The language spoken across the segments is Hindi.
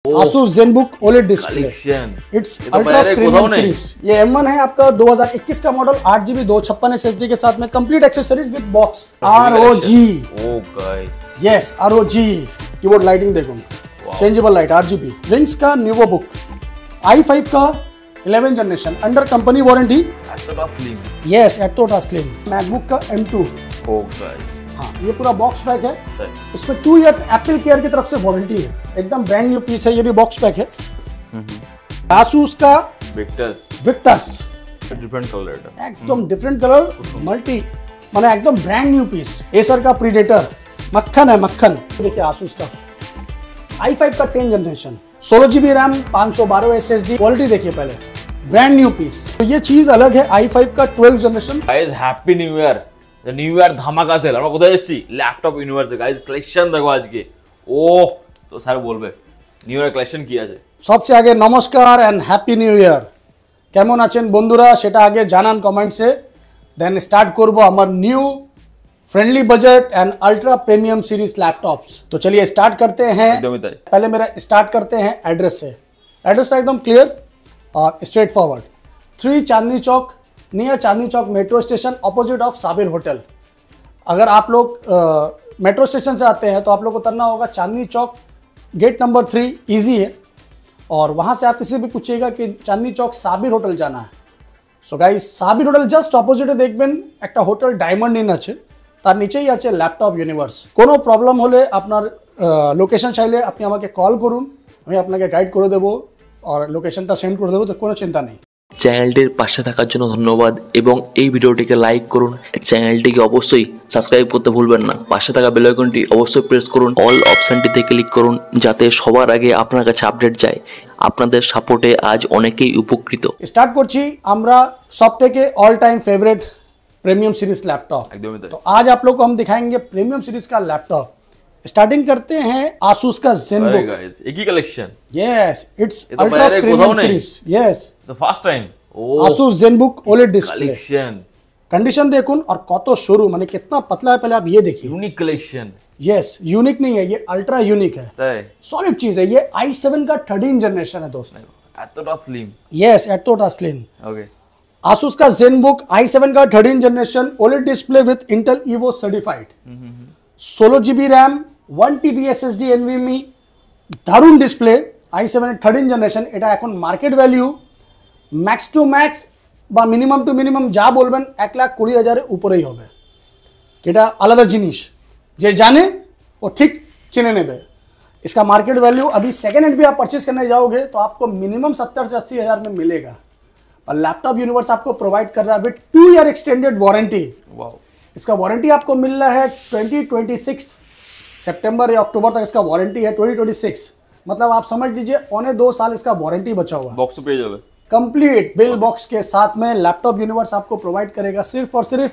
Asus ZenBook OLED display, it's ultra premium series. ये M1 है आपका 2021 का मॉडल, 8GB 256 SSD के साथ में complete accessories with box, ROG। Oh guys, yes ROG। Keyboard lighting देखो, चेंजेबल लाइट, RGB। रिंग्स का न्यूवो बुक, i5 का 11 generation, under company warranty, yes एक्टोटा स्लिम। मैकबुक का M2। ओ गाइस, हाँ ये पूरा बॉक्स पैक है, इसमें 2 इयर्स एप्पल केयर की तरफ से वारंटी है, एकदम ब्रांड न्यू पीस है, ये भी बॉक्स पैक है। Asus का Victus, डिफरेंट कलर, एकदम डिफरेंट कलर, मल्टी, माने एकदम ब्रांड न्यू पीस। एसर का प्रीडेटर, मक्खन है मक्खन। देखिए Asus का i5 का 10 generation, 16GB RAM, 512 SSD, quality देखिए पहले, ब्रांड न्यू पीस। तो ये चीज अलग है i5 का 12 generation. Guys happy new year, new year ধামাকা সেল। আমরা কোথায় এসেছি? ল্যাপটপ ইউনিভার্সে। গাইস কালেকশন দেখো আজকে। ওহ, তো স্যার বলবে নিউ ইয়ার কালেকশন কি আছে? সবচেয়ে আগে নমস্কার এন্ড হ্যাপি নিউ ইয়ার। কেমন আছেন বন্ধুরা সেটা আগে জানান কমেন্টসে, দেন স্টার্ট করব আমার new friendly budget and ultra premium series laptops. तो चलिए स्टार्ट करते हैं। पहले मेरा स्टार्ट करते हैं एड्रेस से। एड्रेस एकदम क्लियर और straight forward, 3 Chandni Chowk, near Chandni Chowk metro station, opposite of Sabir hotel. अगर आप लोग मेट्रो स्टेशन से आते हैं तो आप लोग को उतरना होगा Chandni Chowk, gate number 3, easy है। और वहाँ से आप किसी भी पूछिएगा कि चांदनी चौक साबिर होटल जाना है। So guys Sabir hotel just অপোজিটে দেখবেন একটা হোটেল ডায়মন্ড ইন আছে, তার নিচেই আছে ল্যাপটপ ইউনিভার্স। কোনো প্রবলেম হলে আপনার লোকেশন চাইলে আপনি আমাকে কল করুন, আমি আপনাকে গাইড করে দেবো আর লোকেশনটা সেন্ড করে দেবো, তো কোনো চিন্তা নেই। চ্যানেলটির পাশে থাকার জন্য ধন্যবাদ এবং এই ভিডিওটিকে লাইক করুন। চ্যানেলটিকে অবশ্যই সাবস্ক্রাইব করতে ভুলবেন না। পাশে থাকা বেল আইকনটি অবশ্যই প্রেস করুন, অল অপশনটিতে ক্লিক করুন যাতে সবার আগে আপনার কাছে আপডেট যায়। আপনাদের সাপোর্টে আজ অনেকেই উপকৃত। স্টার্ট করছি আমরা সবথেকে all time favourite premium series laptop. तो आज आप लोग को हम दिखाएंगे प्रीमियम सीरीज का लैपटॉप। स्टार्टिंग करते हैं Asus का ZenBook। एक ही collection, yes it's ultra premium series, yes the first time Asus ZenBook OLED display. Collection condition देखুন और কত সরু, মানে कितना पतला है, पहले आप ये देखिए। यूनिक कलेक्शन, यस यूनिक नहीं है, ये अल्ट्रा यूनिक है, सॉलिड चीज है। ये i7 का 13 जनरेशन है दोस्तों, एटोटा स्लिम, यस एटोटा स्लिम। ओके Asus का ZenBook i7 का 13 generation, OLED display with Intel Evo certified, 16GB RAM, 1TB SSD NVMe, দারুণ ডিসপ্লে। i7 13 জেনারেশন, এটা এখন market value max to max বা মিনিমাম টু মিনিমাম যা বলবেন 1,20,000 উপরেই হবে। এটা আলাদা জিনিস, যে জানে ও ঠিক চিনে নেবে। इसका मार्केट वैल्यू अभी सेकेंड हैंड भी आप परचेज करने जाओगे तो आपको मिनिमम 70 से 80 हज़ार में मिलेगा। और लैपटॉप यूनिवर्स आपको प्रोवाइड कर रहा है विद 2 ईयर एक्सटेंडेड वारंटी। इसका वारंटी आपको मिल रहा है 2026 सितंबर या अक्टूबर तक इसका वारंटी है। 2026 मतलब आप समझ लीजिए 1.5 साल इसका वारंटी बचा हुआ है। बॉक्स पे जाओगे कंप्लीट बिल बॉक्स के साथ में लैपटॉप यूनिवर्स आपको प्रोवाइड करेगा सिर्फ और सिर्फ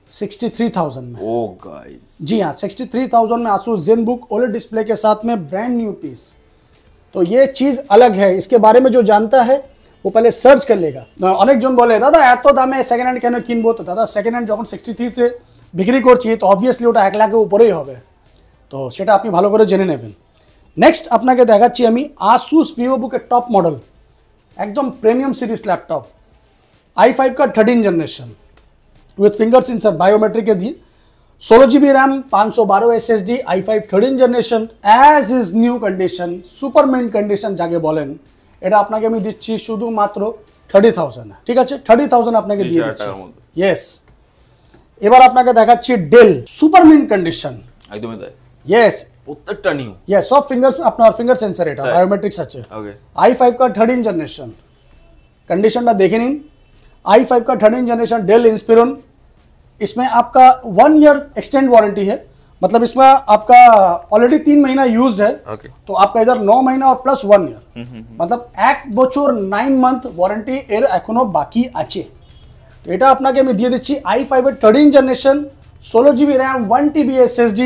63,000 में। ओह गाइस, जी हाँ 63,000 में Asus ZenBook OLED डिस्प्ले के साथ में ब्रांड न्यू पीस। तो ये चीज अलग है। इसके बारे में जो जानता है वो पहले सर्च कर लेगा। अनेक जन बोले दादा এত দামে সেকেন্ড হ্যান্ড কেন কিনবো? তো দাদা সেকেন্ড হ্যান্ড যখন 63 से বিক্রি করছি তো অবভিয়াসলি ওটা 1 লাখের উপরেই হবে, তো সেটা আপনি ভালো করে জেনে নেবেন। নেক্সট আপনাকে দেখাচ্ছি আমি Asus VivoBook এর টপ মডেল, একদম প্রিমিয়াম সিরিজ लैपटॉप, i5 का 13 generation with finger sensor biometric है दी, 16GB RAM, 512 SSD, i5 13 generation as is new condition, super mint condition जाके बोलेন। এটা আপনাকে আমি দিচ্ছি শুধুমাত্র 30,000, ঠিক আছে 30,000 আপনাকে দিয়ে দিচ্ছি। यस এবার আপনাকে দেখাচ্ছি ডেল সুপার মিন্ট কন্ডিশন, একদমই তাই। यस প্রত্যেকটা নিউ, यस সব ফিঙ্গার্স আপনার ফিঙ্গার সেন্সর, এটা বায়োমেট্রিক্স আছে। ওকে i5 का 13 जनरेशन, कंडीशनটা দেখে निन। i5 का 13 जनरेशन डेल इंस्पिरन, इसमें आपका 1 ईयर एक्सटेंड वारंटी है, मतलब इसमें आपका ऑलरेडी 3 महीना यूज्ड है। तो आपका इधर 9 महीना और प्लस 1 ईयर, मतलब 1 বছর 9 মান্থ ওয়ারেন্টি এর এখনো বাকি আছে। তো এটা আপনাকে আমি দিয়ে দিচ্ছি i5 এর 13 generation, 16GB RAM, 1TB SSD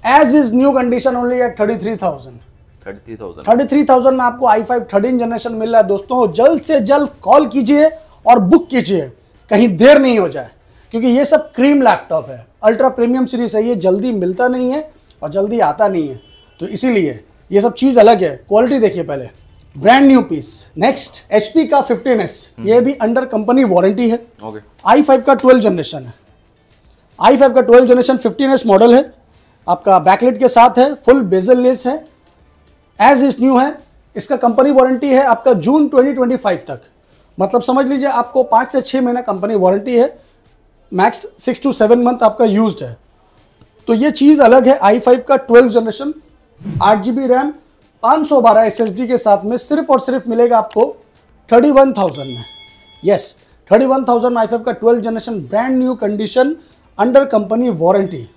as is new condition only at 33,000 में आपको i5 13 जनरेशन मिल रहा है। दोस्तों जल्द से जल्द कॉल कीजिए और बुक कीजिए, कहीं देर नहीं हो जाए, क्योंकि ये सब क्रीम लैपटॉप है, अल्ट्रा प्रीमियम सीरीज है, ये जल्दी मिलता नहीं है और जल्दी आता नहीं है। तो इसीलिए ये सब चीज़ अलग है। क्वालिटी देखिए पहले, brand new piece. Next HP का 15S, ये भी अंडर कंपनी वारंटी है। ओके। i5 का 12 जनरेशन है। i5 का 12 जनरेशन 15S मॉडल है, आपका बैकलाइट के साथ है, फुल बेजल लेस है, एज इज न्यू है। इसका कंपनी वारंटी है आपका जून 2025 तक, मतलब समझ लीजिए आपको 5 से 6 महीना कंपनी वारंटी है, मैक्स 6 to 7 मंथ आपका यूज्ड है। तो ये चीज़ अलग है। i5 का 12 जनरेशन 8GB रैम 512 SSD के साथ में सिर्फ और सिर्फ मिलेगा आपको 31,000 में। यस, 31,000 में i5 का 12 generation brand new condition under company warranty.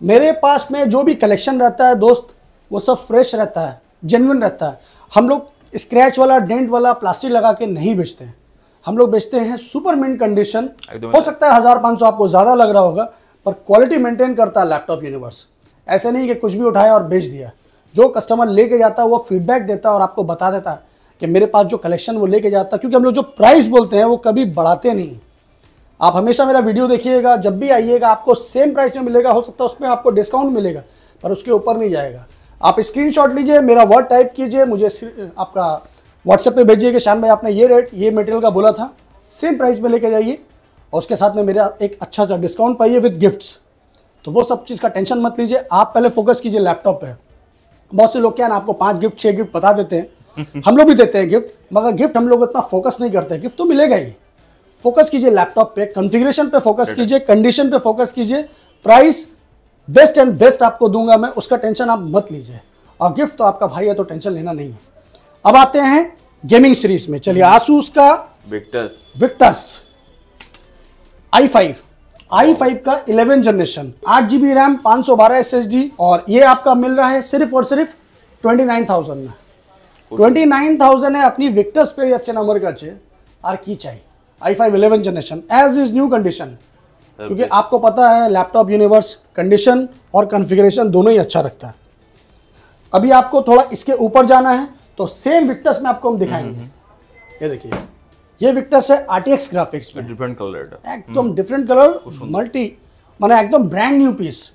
मेरे पास में जो भी कलेक्शन रहता है दोस्त, वो सब फ्रेश रहता है, जेन्युइन रहता है। हम लोग स्क्रैच वाला, डेंट वाला, प्लास्टिक लगा के नहीं बेचते हैं। हम लोग बेचते हैं सुपर मिंट कंडीशन। हो सकता है 1500 आपको ज़्यादा लग रहा होगा, पर क्वालिटी मेंटेन करता है लैपटॉप यूनिवर्स। ऐसे नहीं कि कुछ भी उठाया और बेच दिया। जो कस्टमर लेके जाता है वो फीडबैक देता है और आपको बता देता है कि मेरे पास जो कलेक्शन वो लेके जाता है। क्योंकि हम लोग जो प्राइस बोलते हैं वो कभी बढ़ाते नहीं। आप हमेशा मेरा वीडियो देखिएगा, जब भी आइएगा आपको सेम प्राइस में मिलेगा। हो सकता है उसमें आपको डिस्काउंट मिलेगा, पर उसके ऊपर नहीं जाएगा। आप स्क्रीनशॉट लीजिए, मेरा वर्ड टाइप कीजिए, मुझे आपका व्हाट्सएप पे भेजिए कि शान भाई आपने ये रेट, ये मटेरियल का बोला था, सेम प्राइस में लेके जाइए और उसके साथ में मेरा एक अच्छा सा डिस्काउंट पाइए विद गिफ्ट्स। तो वो सब चीज़ का टेंशन मत लीजिए, आप पहले फोकस कीजिए लैपटॉप पे। बहुत से लोग क्या है ना, आपको 5 गिफ्ट 6 गिफ्ट बता देते हैं, हम लोग भी देते हैं गिफ्ट, मगर गिफ्ट हम लोग इतना फोकस नहीं करते। गिफ्ट तो मिलेगा ही। फोकस कीजिए लैपटॉप पे, कॉन्फ़िगरेशन पे फोकस कीजिए, कंडीशन पे फोकस कीजिए। प्राइस बेस्ट एंड बेस्ट आपको दूंगा मैं, उसका टेंशन आप मत लीजिए। और गिफ्ट तो आपका भाई है तो टेंशन लेना नहीं है। अब आते हैं गेमिंग सीरीज में। चलिए, आसूस का विक्टस i5 का 11 जनरेशन 8GB रैम 512 SSD, और ये आपका मिल रहा है सिर्फ और सिर्फ 29,000 में। 29,000 है अपनी विक्टस पे अच्छे नंबर का अच्छे और की चाहिए। i5 11 generation as is new condition, क्योंकि आपको पता है लैपटॉप यूनिवर्स कंडीशन और कॉन्फ़िगरेशन दोनों ही अच्छा रखता है। अभी आपको थोड़ा इसके ऊपर जाना है तो सेम विक्टस में आपको हम दिखाएंगे। ये देखिए, ये विक्टस है RTX ग्राफिक्स में, डिफरेंट कलर, एकदम डिफरेंट कलर, मल्टी, माने एकदम ब्रांड न्यू पीस।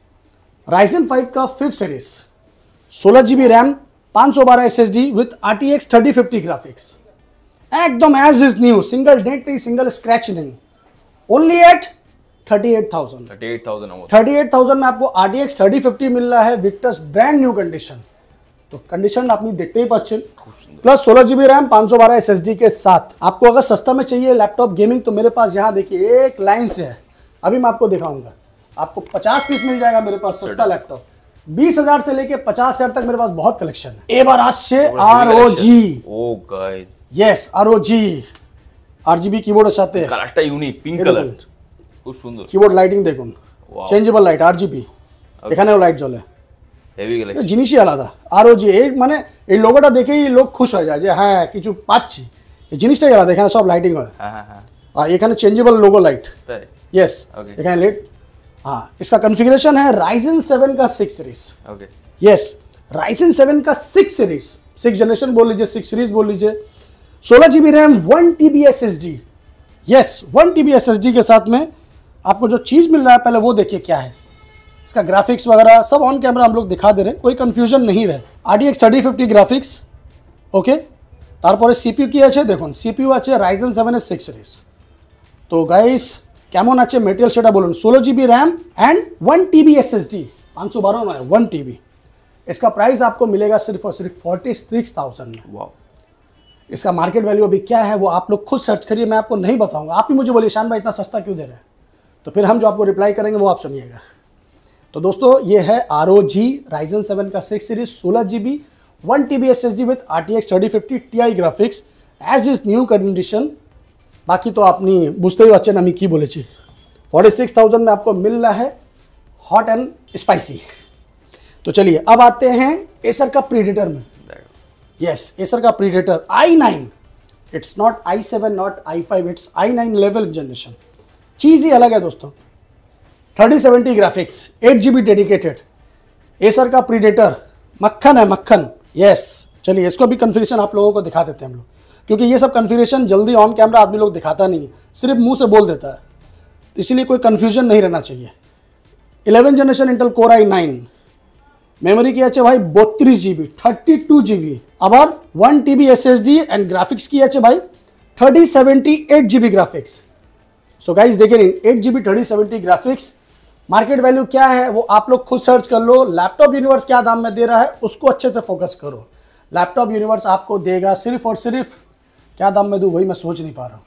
Ryzen 5 का 5th series 16GB RAM 512 SSD with RTX 3050 graphics, एकदम as is new, single dent नहीं, सिंगल स्क्रैच नहीं। ओनली एट 38,000 में आपको RTX 3050 मिल रहा है, विक्टस ब्रांड न्यू कंडीशन। तो कंडीशन आपने देखते ही पच्चीस, प्लस 16GB रैम 512 SSD के साथ। आपको अगर सस्ता में चाहिए लैपटॉप गेमिंग तो मेरे पास यहाँ देखिए एक लाइन से है, अभी मैं आपको दिखाऊंगा। आपको 50 पीस मिल जाएगा मेरे पास सस्ता लैपटॉप। 20,000 से लेके 50,000 तक मेरे पास बहुत कलेक्शन है। एक बार आज से ROG, yes ROG RGB keyboard आते हैं, কালারটা ইউনিক, পিঙ্ক কালার, খুব সুন্দর। কিবোর্ড লাইটিং দেখুন, চেঞ্জেবল লাইট RGB, এখানেও লাইট জ্বলে, হেভি কালেকশন, জিনিসই আলাদা। ROG এই মানে এই লোগোটা দেখেই লোক খুশ হয়ে যায় যে হ্যাঁ কিছু পাচ্ছি, এই জিনিসটাই আলাদা। এখানে সব লাইটিং হয়, হ্যাঁ হ্যাঁ হ্যাঁ, আর এখানে চেঞ্জেবল লোগো লাইট, তাই यस, এখানে লাইট। हाँ, इसका कॉन्फ़िगरेशन है Ryzen 7 का 6 सीरीज। ओके, यस, Ryzen 7 का 6 सीरीज, 6 जनरेशन बोल लीजिए, 6 सीरीज बोल लीजिए। 16GB RAM 1TB SSD, yes 1TB SSD के साथ में आपको जो चीज़ मिल रहा है पहले वो देखिए क्या है। इसका ग्राफिक्स वगैरह सब ऑन कैमरा हम लोग दिखा दे रहे हैं, कोई कन्फ्यूजन नहीं रहे। RTX 3050 গ্রাফিক্স, ওকে। তারপরে CPU কি আছে দেখুন, CPU আছে Ryzen 7 এর 6 সিরিজ। তো গাইস কেমন আছে মেটেরিয়াল সেটা বলুন। 16GB RAM and 1TB SSD, 512 not 1TB। इसका प्राइस आपको मिलेगा सिर्फ और सिर्फ 46,000 में। वाओ, इसका मार्केट वैल्यू अभी क्या है वो आप लोग खुद सर्च करिए, मैं आपको नहीं बताऊंगा। आप ही मुझे बोलिए शान भाई इतना सस्ता क्यों दे रहे हैं, तो फिर हम जो आपको रिप्लाई करेंगे वो आप सुनिएगा। तो दोस्तों ये है ROG Ryzen 7 का 6 series 16GB 1TB SSD with RTX 3050 Ti graphics as is new condition. बाकी तो আপনি বুঝতেই পারছেন আমি কি বলেছি। 46,000 में आपको मिल रहा है हॉट एंड स्पाइसी। तो चलिए अब आते हैं एसर का प्रीडेटर में। यस, एसर का Predator i9, it's not i7 not i5, it's i9 level generation. चीज़ ही अलग है दोस्तों। 3070 ग्राफिक्स, 8GB डेडिकेटेड, एसर का प्रीडेटर, मक्खन है मक्खन। यस, चलिए इसको भी कॉन्फ़िगरेशन आप लोगों को दिखा देते हैं हम लोग, क्योंकि ये सब कॉन्फ़िगरेशन जल्दी ऑन कैमरा आदमी लोग दिखाता नहीं है, सिर्फ मुंह से बोल देता है, तो इसीलिए कोई कन्फ्यूजन नहीं रहना चाहिए। 11 generation Intel core i9, memory की আছে भाई 32 GB 32 GB আবার 1 TB SSD एंड ग्राफिक्स की আছে भाई 3078 GB ग्राफिक्स। सो गाइस देखिए 8 GB 3070 ग्राफिक्स, मार्केट वैल्यू क्या है वो आप लोग खुद सर्च कर लो। लैपटॉप यूनिवर्स क्या दाम में दे रहा है उसको अच्छे से फोकस करो। लैपटॉप यूनिवर्स आपको देगा सिर्फ और सिर्फ, क्या दाम में दूं वही मैं सोच नहीं पा रहा हूँ।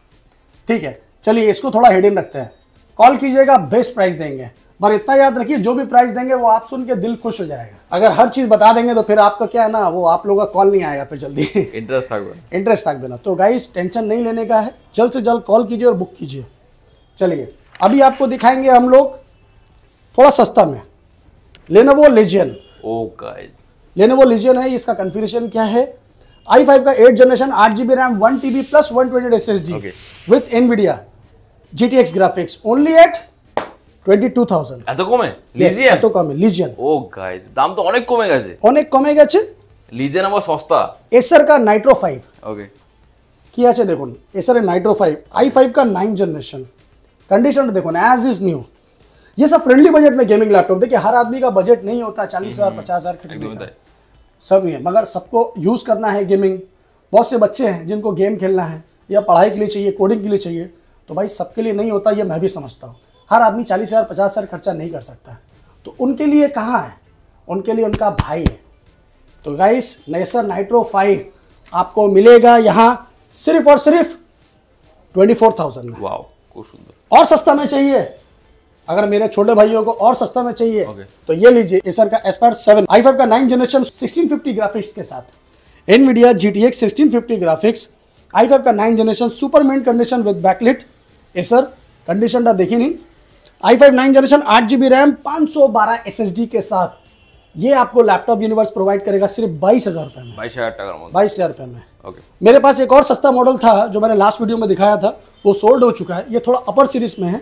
ठीक है चलिए इसको थोड़ा हेडिंग रखते हैं। कॉल कीजिएगा बेस्ट प्राइस देंगे, पर इतना याद रखिए जो भी प्राइस देंगे वो आप सुन के दिल खुश हो जाएगा। अगर हर चीज बता देंगे तो फिर आपका क्या है ना, वो आप लोगों का कॉल नहीं आएगा फिर जल्दी। इंटरेस्ट थाक देना। तो गाइस टेंशन नहीं लेने का है, जल्द से जल्द कॉल कीजिए और बुक कीजिए। चलिए अभी आपको दिखाएंगे हम लोग थोड़ा सस्ता में Lenovo Legion. Oh guys Lenovo Legion है, इसका कॉन्फ़िगरेशन क्या है? i5 का 8 generation 8 GB RAM 1 TB plus 128 SSD with Nvidia GTX graphics only at 22,000। এত কমে লিজিয়ান? এত কমে লিজিয়ান। ও গাইস দাম তো অনেক কমে গেছে, অনেক কমে গেছে। লিজিয়ান আবার সস্তা। এসার का नाइट्रो 5 ওকে কি আছে দেখুন, এসারের नाइट्रो 5 i5 का 9 जनरेशन, कंडीशन देखो एज इज न्यू। ये सब फ्रेंडली बजट में गेमिंग लैपटॉप। देखिए हर आदमी का बजट नहीं होता 40,000 50,000 खरीदने का, सब है, मगर सबको यूज करना है गेमिंग। बहुत से बच्चे हैं जिनको गेम खेलना है या पढ़ाई के लिए चाहिए, कोडिंग के लिए चाहिए, तो भाई सबके लिए नहीं होता, ये मैं भी समझता हूँ। हर आदमी 40,000 50,000 खर्चा नहीं कर सकता, तो उनके लिए कहाँ है? उनके लिए उनका भाई है। तो गाइस एसर नाइट्रो 5 आपको मिलेगा यहाँ सिर्फ और सिर्फ 24,000 में। वाओ खूब सुंदर। और सस्ता में चाहिए, अगर मेरे छोटे भाइयों को और सस्ता में चाहिए तो ये लीजिए एसर का एस्पायर 7 i5 का 9 जनरेशन 1650 ग्राफिक्स के साथ, एनवीडिया GTX 1650 ग्राफिक्स, i5 का 9 generation super mint condition with backlit. Acer condition टा देखिए नहीं, i5 9 generation 8 GB RAM 512 SSD के साथ ये आपको लैपटॉप यूनिवर्स प्रोवाइड करेगा सिर्फ 22,000 रुपए में। 22,000 रुपए में। मेरे पास एक और सस्ता मॉडल था जो मैंने लास्ट वीडियो में दिखाया था, वो सोल्ड हो चुका है। ये थोड़ा अपर सीरीज में है,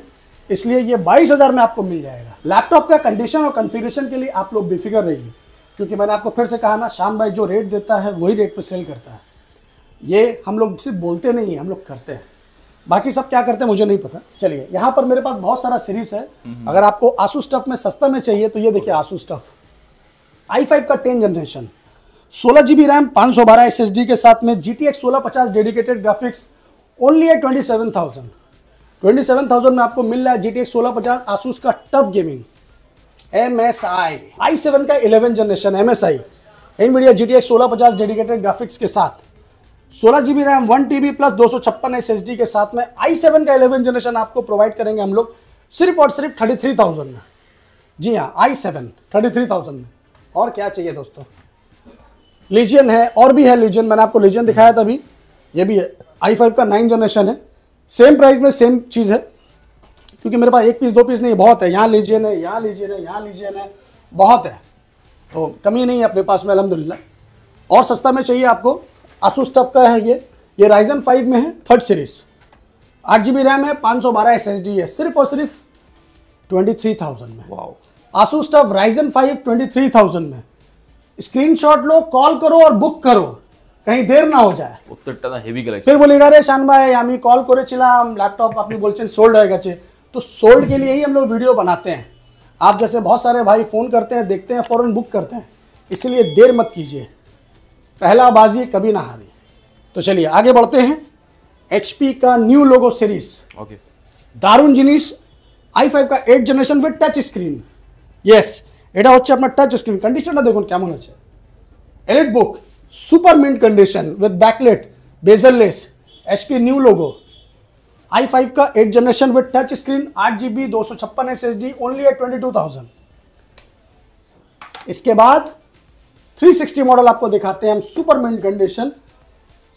इसलिए ये 22,000 में आपको मिल जाएगा। लैपटॉप का कंडीशन और कॉन्फ़िगरेशन के लिए आप लोग बेफिक्र रहिए, क्योंकि मैंने आपको फिर से कहा ना, शान भाई जो रेट देता है वही रेट पे सेल करता है। ये हम लोग सिर्फ बोलते नहीं है, हम लोग करते हैं। बाकी सब क्या करते हैं मुझे नहीं पता। चलिए यहाँ पर मेरे पास बहुत सारा सीरीज है। अगर आपको आसूस टफ में सस्ता में चाहिए तो ये देखिए आसूस टफ i5 का 10 जनरेशन 16 GB रैम 512 SSD के साथ में GTX 1650 डेडिकेटेड ग्राफिक्स ओनली है 27,000 में आपको मिल रहा है GTX 1650 आसूस का टफ गेमिंग MSI i7 का 11 generation MSI Nvidia GTX 1650 dedicated graphics के साथ 16 GB RAM 1 TB plus 256 SSD के साथ में i7 का 11 जनरेशन आपको प्रोवाइड करेंगे हम लोग सिर्फ और सिर्फ 33,000 में। जी हाँ i7 33,000 में। और क्या चाहिए दोस्तों? लीजियन है, और भी है लीजियन, मैंने आपको लीजियन दिखाया था अभी, ये भी है i5 का 9 जनरेशन है। सेम प्राइस में सेम चीज़ है, क्योंकि मेरे पास एक पीस दो पीस नहीं, बहुत है। यहाँ लीजियन है, यहाँ लीजियन है, यहाँ लीजियन है, बहुत है, तो कमी नहीं है अपने पास में अल्हम्दुलिल्लाह। और सस्ता में चाहिए आपको, आसूस टफ का है ये राइजन 5 में है 3rd सीरीज, 8 GB रैम है, 512 SSD है, सिर्फ और सिर्फ 23,000 में। वाओ आसूस टफ राइजन 5 23,000 में। स्क्रीनशॉट लो, कॉल करो और बुक करो, कहीं देर ना हो जाए। Heavy collection. फिर बोलेगा रे शान भाई আমি कॉल করেছিলাম लैपटॉप আপনি বলছেন सोल्ड হয়ে গেছে। तो सोल्ड के लिए ही हम लोग वीडियो बनाते हैं। आप जैसे बहुत सारे भाई फोन करते हैं, देखते हैं, फौरन बुक करते हैं, इसलिए देर मत कीजिए, पहला बाजी कभी ना हारी। तो चलिए आगे बढ़ते हैं। HP का न्यू लोगो सीरीज दारुण जिनिस i5 का 8 generation with touch screen. Yes এটা হচ্ছে আপনার টাচ স্ক্রিন। কন্ডিশনটা দেখুন কেমন আছে, EliteBook super mint condition with backlit bezelless HP new logo i5 का 8 generation with touch screen 8 GB 256 SSD only at 22,000। इसके बाद 360 मॉडल आपको दिखाते हैं हम, सुपर मिंट कंडीशन,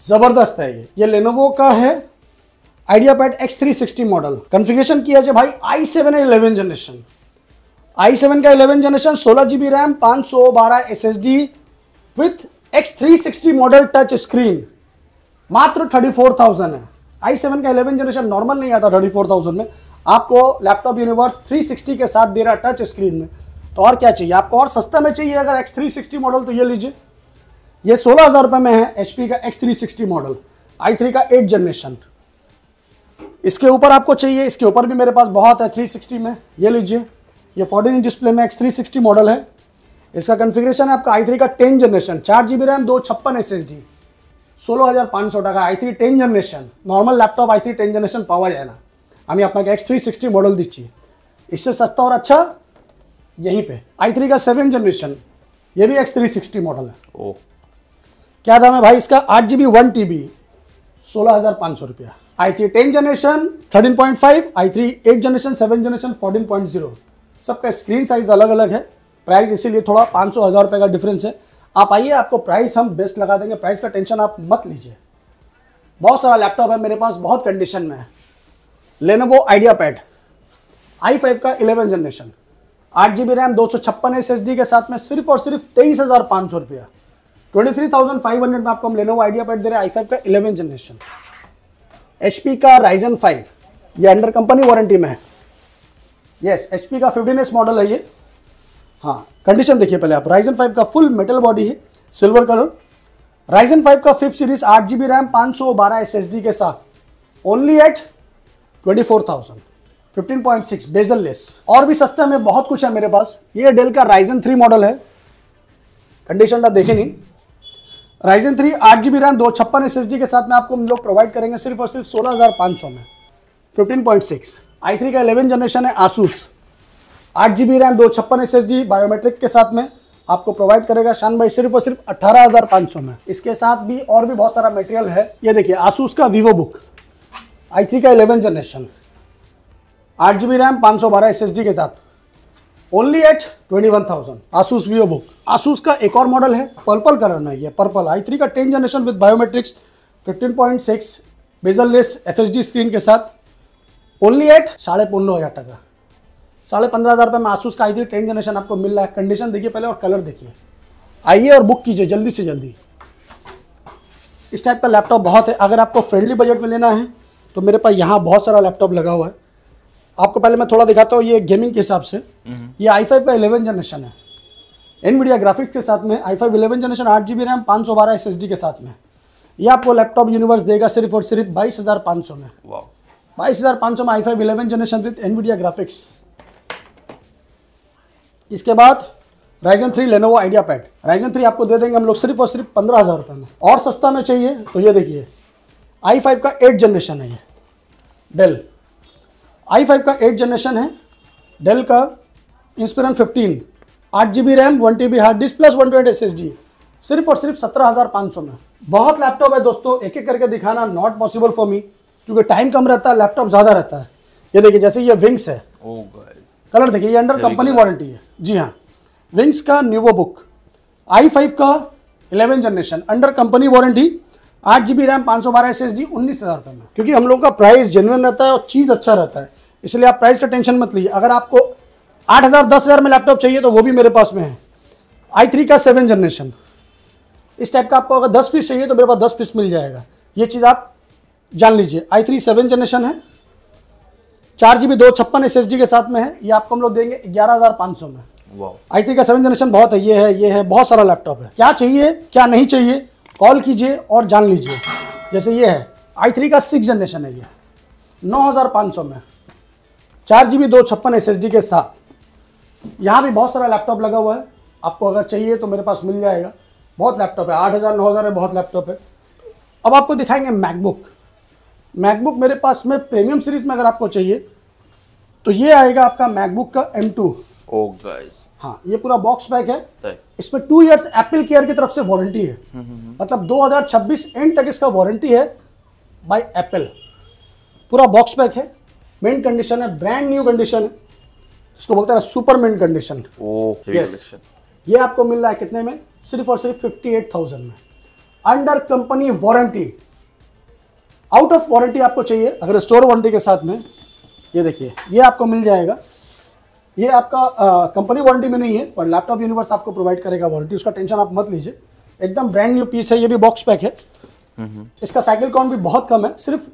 जबरदस्त है ये लेनोवो का है आइडियापैड X360 मॉडल। कॉन्फ़िगरेशन किया है भाई i7 11 जनरेशन, i7 का 11 generation 16 GB RAM 512 SSD with X360 model touch screen, मात्र 34,000 है। i7 का 11 जनरेशन नॉर्मल नहीं आता 34,000 में, आपको लैपटॉप यूनिवर्स 360 के साथ दे रहा टच स्क्रीन में। तो और क्या चाहिए आपको? और सस्ता में चाहिए अगर X360 मॉडल तो ये लीजिए, ये 16,000 रुपये में है HP का X360 मॉडल i3 का 8 जनरेशन। इसके ऊपर आपको चाहिए, इसके ऊपर भी मेरे पास बहुत है 360 में, ये लीजिए, ये 14 इंच डिस्प्ले में X360 मॉडल है, इसका कॉन्फ़िगरेशन है आपका i3 का 10 जनरेशन, 4GB रैम, 256 SSD, 16,500 টাকা i3 10 जनरेशन। नॉर्मल लैपटॉप i3 10 जनरेशन पावा जाए ना, আমি আপনাকে X360 मॉडल দিচ্ছি, इससे सस्ता और अच्छा यहीं पे i3 का 7 जनरेशन, ये भी X360 मॉडल है। ओ क्या दाम है भाई इसका? 8GB 1TB, 16,500 रुपया। i3 10 generation 13.5, i3 8 generation 7 generation 14.0। सबका स्क्रीन साइज अलग अलग है, प्राइस इसीलिए थोड़ा 500-1000 रुपये का डिफरेंस है। आप आइए, आपको प्राइस हम बेस्ट लगा देंगे, प्राइस का टेंशन आप मत लीजिए। बहुत सारा लैपटॉप है मेरे पास, बहुत कंडीशन में है। लेनोवो आइडियापैड i5 का 11 जनरेशन, 8GB रैम, 256 SSD के साथ में सिर्फ और सिर्फ 23,500 रुपया, 23,500 में आपको हम लेनोवो आइडियापैड दे रहे हैं i5 का 11 जनरेशन। HP का Ryzen 5, ये अंडर कंपनी वारंटी में है। यस, HP का 15S मॉडल है ये। हाँ, कंडीशन देखिए पहले आप। Ryzen 5 का फुल मेटल बॉडी है, सिल्वर कलर। Ryzen 5 का 5th series, 8GB RAM, 512 SSD के साथ, ओनली एट 24,000, 15.6 बेजल लेस। और भी सस्ता में बहुत कुछ है मेरे पास। ये डेल का Ryzen 3 मॉडल है, कंडीशन देखे नहीं। Ryzen 3 8GB रैम, 256 SSD के साथ में आपको हम लोग प्रोवाइड करेंगे सिर्फ और सिर्फ 16,500 में, 15.6। i3 का 11 जनरेशन है Asus, 8GB RAM, 256 SSD biometric के साथ में आपको प्रोवाइड करेगा शान भाई सिर्फ और सिर्फ 18,500 में। इसके साथ भी और भी बहुत सारा मटेरियल है। ये देखिए Asus का Vivo Book, i3 का 11 जनरेशन, 8GB रैम, 512 SSD के साथ, only eight 21,000। Asus Vivo Book। Asus का एक और मॉडल है पर्पल कलर में, ये पर्पल i3 का 10 generation with biometrics, 15.6 bezel less FHD screen के साथ, ओनली एट 15,500 टका, 15,500 रुपये में Asus का i3 10 जनरेशन आपको मिल रहा है। कंडीशन देखिए पहले और कलर देखिए। आइए और बुक कीजिए जल्दी से जल्दी। इस टाइप का लैपटॉप बहुत है। अगर आपको फ्रेंडली बजट में लेना है तो मेरे पास यहाँ बहुत सारा लैपटॉप लगा हुआ है। आपको पहले मैं थोड़ा दिखाता हूँ। ये गेमिंग के हिसाब से ये i5 का 11 जनरेशन है, NVIDIA ग्राफिक्स के साथ में i5 11 generation, 8GB RAM, 512 SSD के साथ में। ये आपको लैपटॉप यूनिवर्स देगा सिर्फ और सिर्फ 22,500 में। 22,500 में i5 11 generation with NVIDIA graphics. इसके बाद Ryzen 3 लेनोवो आइडियापैड, Ryzen 3 आपको दे देंगे हम लोग सिर्फ और सिर्फ 15,000 रुपये में। और सस्ता में चाहिए तो ये देखिए i5 का 8 जनरेशन है, ये डेल i5 का 8 जनरेशन है, डेल का Inspiron 15, 8GB RAM, 1TB hard disk plus 128 SSD, सिर्फ और सिर्फ 17,500 में। बहुत लैपटॉप है दोस्तों, एक एक करके दिखाना नॉट पॉसिबल फॉर मी, क्योंकि टाइम कम रहता है, लैपटॉप ज़्यादा रहता है। ये देखिए जैसे ये विंग्स है, कलर देखिए, ये अंडर कंपनी वारंटी है। जी हाँ, विंग्स का न्यूवो बुक, i5 का 11 generation, under company warranty, 8GB RAM, 512 SSD, 19,000 रुपये में। क्योंकि हम लोग का प्राइस जेन्युइन रहता है और चीज़ अच्छा रहता है, इसलिए आप प्राइस का टेंशन मत लीजिए। अगर आपको 8,000 10,000 में लैपटॉप चाहिए तो वो भी मेरे पास में है। i3 का 7 जनरेशन, इस टाइप का आपको अगर 10 पीस चाहिए तो मेरे पास 10 पीस मिल जाएगा। ये चीज़ आप जान लीजिए। i3 7 जनरेशन है, 4GB 256 SSD के साथ में है। ये आपको हम लोग देंगे 11,500 में। i3 का 7 जनरेशन बहुत है, ये है, बहुत सारा लैपटॉप है। क्या चाहिए क्या नहीं चाहिए कॉल कीजिए और जान लीजिए। जैसे ये है i3 का 6 जनरेशन है, ये 9,500 में, 4GB 256 SSD के साथ। यहाँ भी बहुत सारा लैपटॉप लगा हुआ है, आपको अगर चाहिए तो मेरे पास मिल जाएगा। बहुत लैपटॉप है, 8,000 9,000 में बहुत लैपटॉप है। अब आपको दिखाएंगे मैकबुक मेरे पास में प्रीमियम सीरीज में अगर आपको चाहिए तो ये आएगा आपका मैकबुक का M2। ओ गाइस, हाँ, ये पूरा बॉक्स पैक है। इसमें 2 इयर्स एप्पल केयर की तरफ से वारंटी है, मतलब 2026 एंड तक इसका वारंटी है बाय एप्पल। पूरा बॉक्स पैक है, मिंट कंडीशन है, ब्रांड न्यू कंडीशन है, इसको बोलते हैं सुपर मिंट कंडीशन। यस, ये आपको मिल रहा है कितने में? सिर्फ और सिर्फ 58,000 में, under company warranty. Out of warranty आपको चाहिए अगर स्टोर वारंटी के साथ में, ये देखिए ये आपको मिल जाएगा। ये आपका कंपनी वारंटी में नहीं है, पर लैपटॉप यूनिवर्स आपको प्रोवाइड करेगा वारंटी, उसका टेंशन आप मत लीजिए। एकदम ब्रांड न्यू पीस है, ये भी बॉक्स पैक है। इसका साइकिल काउंट भी बहुत कम है, सिर्फ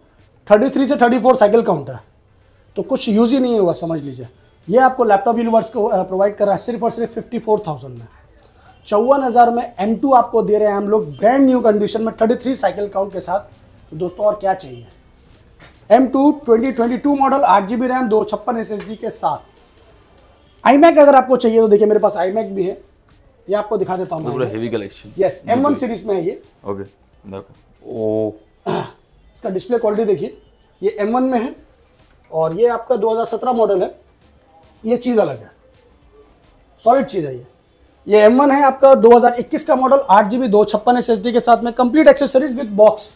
33 से 34 साइकिल काउंट है, तो कुछ यूज ही नहीं हुआ समझ लीजिए। ये आपको लैपटॉप यूनिवर्स को प्रोवाइड कर रहा है सिर्फ और सिर्फ 54,000 में। 54,000 में M2 आपको दे रहे हैं हम लोग ब्रांड न्यू कंडीशन में, 33 साइकिल काउंट के साथ। तो दोस्तों और क्या चाहिए? M2 2022 model, 8GB RAM, 256 SSD के साथ। iMac अगर आपको चाहिए तो देखिए मेरे पास iMac भी है, ये आपको दिखा देता हूँ। पूरा heavy collection. Yes, M1 series में है ये। ओके, देखो ओ, इसका डिस्प्ले क्वालिटी देखिए, ये M1 में है और ये आपका 2017 मॉडल है। ये चीज़ अलग है, सॉलिड चीज़ है ये M1 है आपका 2021 का मॉडल, 8GB 256 SSD के साथ में, complete accessories with box,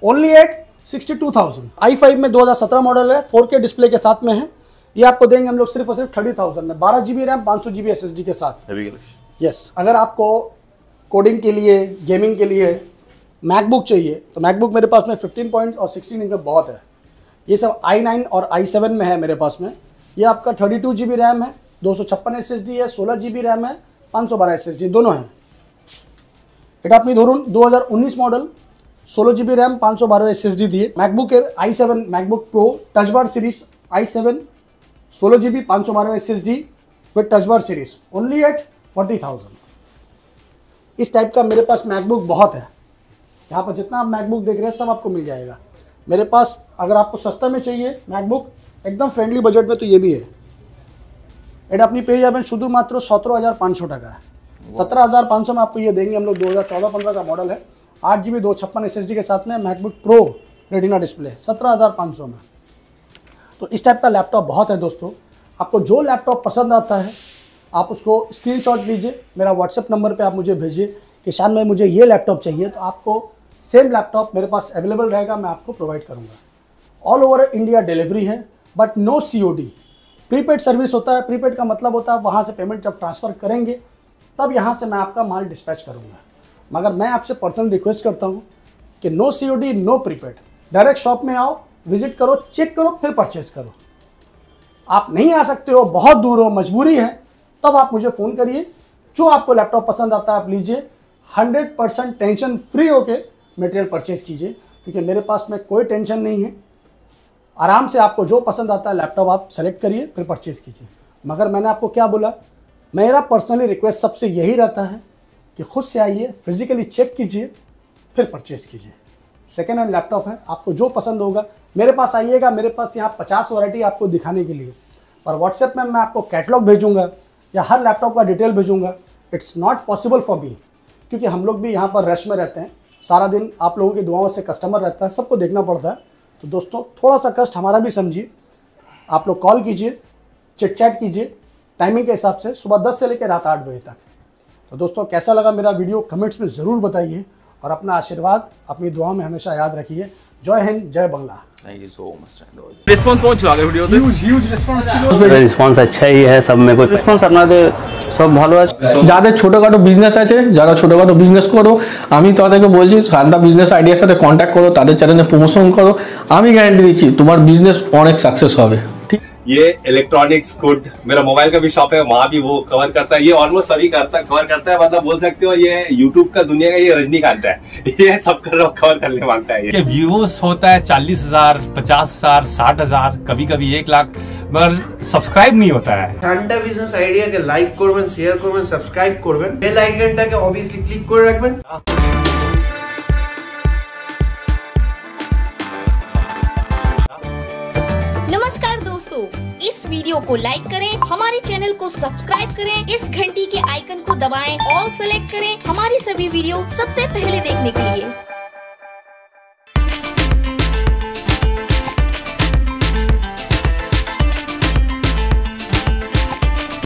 only at 62,000। i5 में 2017 मॉडल है, 4K डिस्प्ले के साथ में है। ये आपको देंगे हम लोग सिर्फ और सिर्फ 30,000 में, 12GB रैम 500GB SSD के साथ। यस, अगर आपको कोडिंग के लिए, गेमिंग के लिए मैकबुक चाहिए तो मैकबुक मेरे पास में 15 पॉइंट्स और 16 इंच में बहुत है। ये सब i9 और i7 में है मेरे पास में। ये आपका 32GB रैम है, 256 SSD है, 16GB रैम है, 512 SSD दोनों हैं। এটা আপনি ধরুন 2019 মডেল, 16GB रैम 512 SSD দিয়ে MacBook Air i7 MacBook Pro Touch bar series i7 16GB 512 SSD with touch bar series only at 40,000। इस टाइप का मेरे पास मैकबुक बहुत है। यहाँ पर जितना आप मैकबुक देख रहे हैं सब आपको मिल जाएगा मेरे पास। अगर आपको सस्ता में चाहिए मैकबुक एकदम फ्रेंडली बजट में तो ये भी है। এটা আপনি পেয়ে যাবেন শুধুমাত্র 17,500 টাকা। 17,500 में आपको ये देंगे हम लोग। 2014-15 का मॉडल है, 8GB 256 SSD के साथ में, मैकबुक प्रो रेटिना डिस्प्ले 17,500 में। तो इस टाइप का लैपटॉप बहुत है दोस्तों। आपको जो लैपटॉप पसंद आता है आप उसको स्क्रीनशॉट लीजिए, मेरा व्हाट्सएप नंबर पे आप मुझे भेजिए कि शाम में मुझे ये लैपटॉप चाहिए, तो आपको सेम लैपटॉप मेरे पास अवेलेबल रहेगा, मैं आपको प्रोवाइड करूँगा। ऑल ओवर इंडिया डिलीवरी है but no COD। Prepaid service होता है। प्रीपेड का मतलब होता है वहाँ से पेमेंट जब ट्रांसफ़र करेंगे तब यहाँ से मैं आपका माल डिस्पैच करूँगा। मगर मैं आपसे पर्सनल रिक्वेस्ट करता हूँ कि no COD no prepaid. Direct shop में आओ, विजिट करो, चेक करो, फिर परचेज करो। आप नहीं आ सकते हो, बहुत दूर हो, मजबूरी है, तब आप मुझे फ़ोन करिए। जो आपको लैपटॉप पसंद आता है आप लीजिए, 100% टेंशन फ्री होके मटेरियल परचेज कीजिए, क्योंकि मेरे पास में कोई टेंशन नहीं है। आराम से आपको जो पसंद आता है लैपटॉप आप सेलेक्ट करिए, फिर परचेज़ कीजिए। मगर मैंने आपको क्या बोला, मेरा पर्सनली रिक्वेस्ट सबसे यही रहता है कि खुद से आइए, फिजिकली चेक कीजिए, फिर परचेज़ कीजिए। सेकेंड हैंड लैपटॉप है, आपको जो पसंद होगा मेरे पास आइएगा। मेरे पास यहाँ 50 वैरायटी आपको दिखाने के लिए, और व्हाट्सएप में मैं आपको कैटलॉग भेजूँगा या हर लैपटॉप का डिटेल भेजूँगा। It's not possible for me, क्योंकि हम लोग भी यहाँ पर रश में रहते हैं। सारा दिन आप लोगों की दुआओं से कस्टमर रहता है, सबको देखना पड़ता है। तो दोस्तों थोड़ा सा कष्ट हमारा भी समझिए। आप लोग कॉल कीजिए, चिट चैट कीजिए टाइमिंग के हिसाब से, सुबह 10 से लेकर रात 8 बजे तक। तो दोस्तों कैसा लगा मेरा वीडियो कमेंट्स में ज़रूर बताइए, और अपना आशीर्वाद अपनी दुआओं में हमेशा याद रखिए। जय हिंद, जय Bangla. Thank you so much. Response कौन ছিল আগের ভিডিওতে? হিউজ রেসপন্স ছিল। রেসপন্স अच्छा ही है सब में, कुछ রেসপন্স আপনাদের সব ভালো আছে। যাদের ছোটখাটো বিজনেস আছে, যারা ছোটখাটো বিজনেস করো, আমি তাদেরকে বলছি শান্তা বিজনেস আইডিয়ার সাথে কন্ট্যাক্ট করো, তাদের চ্যানেলে প্রমোশন করো। আমি গ্যারান্টি দিচ্ছি তোমার বিজনেস অনেক সাকসেস হবে। ये इलेक्ट्रॉनिक्स गुड, मेरा मोबाइल का भी शॉप है, वहाँ भी वो कवर करता है। ये ऑलमोस्ट सभी कवर करता है, मतलब बोल सकते हो ये यूट्यूब का दुनिया का ये रजनीकांत है, ये सब कवर करने मांगता है। ये व्यूज होता है 40,000, 50,000, 60,000, कभी कभी 1 लाख, मगर सब्सक्राइब नहीं होता है। শান্তা বিজনেস আইডিয়াকে লাইক করবেন, শেয়ার করবেন, সাবস্ক্রাইব করবেন, বেল আইকনটাকে অবভিয়াসলি ক্লিক করে রাখবেন। नमस्कार दोस्तों, इस वीडियो को लाइक करें, हमारे चैनल को सब्सक्राइब करें, इस घंटी के आइकन को दबाएं, ऑल सेलेक्ट करें हमारी सभी वीडियो सबसे पहले देखने के लिए।